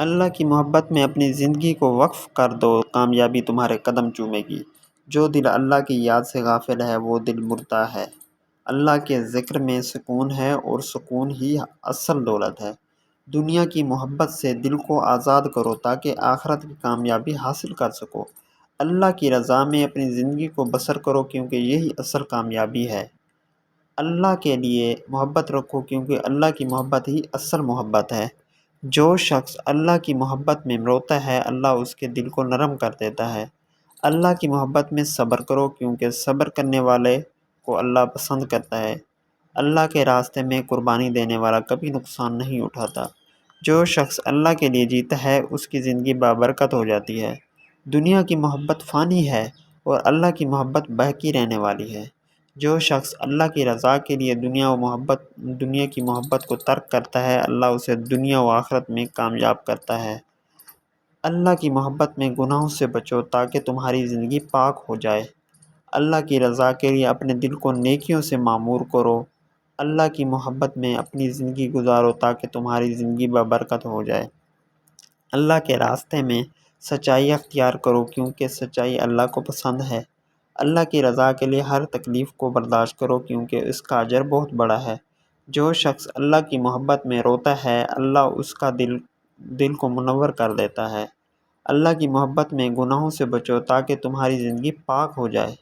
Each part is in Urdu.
اللہ کی محبت میں اپنی زندگی کو وقف کر دو، کامیابی تمہارے قدم چومے گی۔ جو دل اللہ کی یاد سے غافل ہے وہ دل مردہ ہے۔ اللہ کے ذکر میں سکون ہے اور سکون ہی اصل دولت ہے۔ دنیا کی محبت سے دل کو آزاد کرو تاکہ آخرت کی کامیابی حاصل کر سکو۔ اللہ کی رضا میں اپنی زندگی کو بسر کرو کیونکہ یہی اصل کامیابی ہے۔ اللہ کے لیے محبت رکھو کیونکہ اللہ کی محبت ہی اصل محبت ہے۔ جو شخص اللہ کی محبت میں روتا ہے اللہ اس کے دل کو نرم کر دیتا ہے۔ اللہ کی محبت میں صبر کرو کیونکہ صبر کرنے والے کو اللہ پسند کرتا ہے۔ اللہ کے راستے میں قربانی دینے والا کبھی نقصان نہیں اٹھاتا۔ جو شخص اللہ کے لیے جیتا ہے اس کی زندگی بابرکت ہو جاتی ہے۔ دنیا کی محبت فانی ہے اور اللہ کی محبت باقی رہنے والی ہے۔ جو شخص اللہ کی رضا کے لیے دنیا کی محبت کو ترک کرتا ہے اللہ اسے دنیا و آخرت میں کامیاب کرتا ہے۔ اللہ کی محبت میں گناہوں سے بچو تاکہ تمہاری زندگی پاک ہو جائے۔ اللہ کی رضا کے لیے اپنے دل کو نیکیوں سے معمور کرو۔ اللہ کی محبت میں اپنی زندگی گزارو تاکہ تمہاری زندگی بابرکت ہو جائے۔ اللہ کے راستے میں سچائی اختیار کرو کیونکہ سچائی اللہ کو پسند ہے۔ اللہ کی رضا کے لیے ہر تکلیف کو برداشت کرو کیونکہ اس کا اجر بہت بڑا ہے۔ جو شخص اللہ کی محبت میں روتا ہے اللہ اس کا دل کو منور کر دیتا ہے۔ اللہ کی محبت میں گناہوں سے بچو تاکہ تمہاری زندگی پاک ہو جائے۔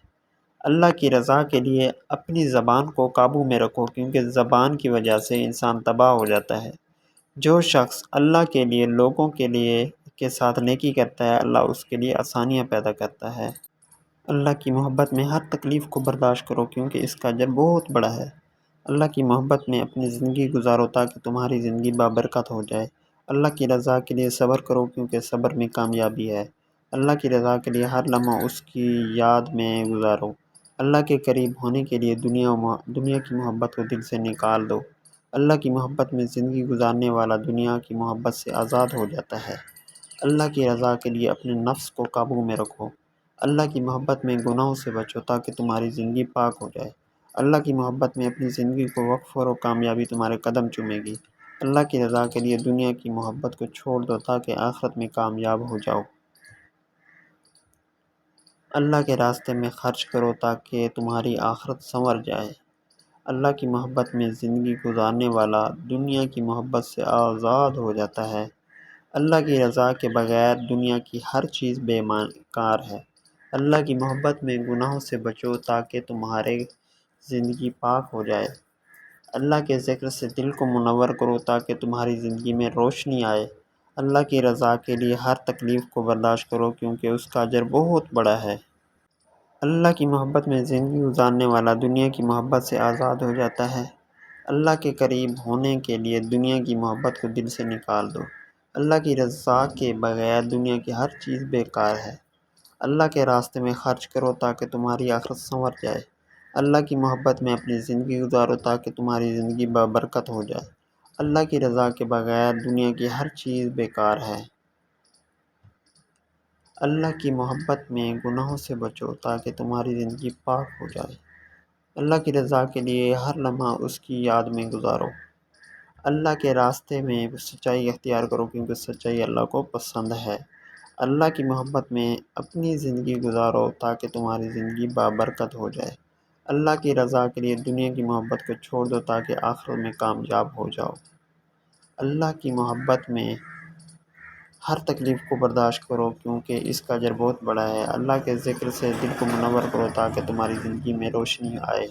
اللہ کی رضا کے لیے اپنی زبان کو قابو میں رکھو کیونکہ زبان کی وجہ سے انسان تباہ ہو جاتا ہے۔ جو شخص اللہ کے لیے لوگوں کے ساتھ نیکی کرتا ہے اللہ اس کے لیے آسانیاں پیدا کرتا ہے۔ اللہ کی محبت میں ہر تکلیف کو برداشت کرو کیونکہ اس کا اجر بہت بڑا ہے۔ اللہ کی محبت میں اپنی زندگی گزارو تاکہ تمہاری زندگی بابرکت ہو جائے۔ اللہ کی رضا کے لیے صبر کرو کیونکہ صبر میں کامیابی ہے۔ اللہ کی رضا کے لیے ہر لمحہ اس کی یاد میں گزارو۔ اللہ کے قریب ہونے کے لیے دنیا کی محبت کو دل سے نکال دو۔ اللہ کی محبت میں زندگی گزارنے والا دنیا کی محبت سے آزاد ہو جاتا ہے۔ اللہ کی رضا کے لیے اپنے نفس کو قابو میں رکھو۔ اللہ کی محبت میں گناہوں سے بچو تاکہ تمہاری زندگی پاک ہو جائے۔ اللہ کی محبت میں اپنی زندگی کو وقف کرو کامیابی تمہارے قدم چومے گی۔ اللہ کی رضا کے لیے دنیا کی محبت کو چھوڑ دو تاکہ آخرت میں کامیاب ہو جاؤ۔ اللہ کے راستے میں خرچ کرو تاکہ تمہاری آخرت سنور جائے۔ اللہ کی محبت میں زندگی گزارنے والا دنیا کی محبت سے آزاد ہو جاتا ہے۔ اللہ کی رضا کے بغیر دنیا کی ہر چیز بیکار ہے۔ اللہ کی محبت میں گناہوں سے بچو تاکہ تمہاری زندگی پاک ہو جائے۔ اللہ کے ذکر سے دل کو منور کرو تاکہ تمہاری زندگی میں روشنی آئے۔ اللہ کی رضا کے لیے ہر تکلیف کو برداشت کرو کیونکہ اس کا اجر بہت بڑا ہے۔ اللہ کی محبت میں زندگی گزارنے والا دنیا کی محبت سے آزاد ہو جاتا ہے۔ اللہ کے قریب ہونے کے لیے دنیا کی محبت کو دل سے نکال دو۔ اللہ کی رضا کے بغیر دنیا کی ہر چیز بیکار ہے۔ اللہ کے راستے میں خرچ کرو تاکہ تمہاری آخرت سنور جائے۔ اللہ کی محبت میں اپنی زندگی گزارو تاکہ تمہاری زندگی بابرکت ہو جائے۔ اللہ کی رضا کے بغیر دنیا کی ہر چیز بیکار ہے۔ اللہ کی محبت میں گناہوں سے بچو تاکہ تمہاری زندگی پاک ہو جائے۔ اللہ کی رضا کے لیے ہر لمحہ اس کی یاد میں گزارو۔ اللہ کے راستے میں سچائی اختیار کرو کیونکہ سچائی اللہ کو پسند ہے۔ اللہ کی محبت میں اپنی زندگی گزارو تاکہ تمہاری زندگی بابرکت ہو جائے۔ اللہ کی رضا کے لیے دنیا کی محبت کو چھوڑ دو تاکہ آخرت میں کامیاب ہو جاؤ۔ اللہ کی محبت میں ہر تکلیف کو برداشت کرو کیونکہ اس کا اجر بہت بڑا ہے۔ اللہ کے ذکر سے دل کو منور کرو تاکہ تمہاری زندگی میں روشنی آئے۔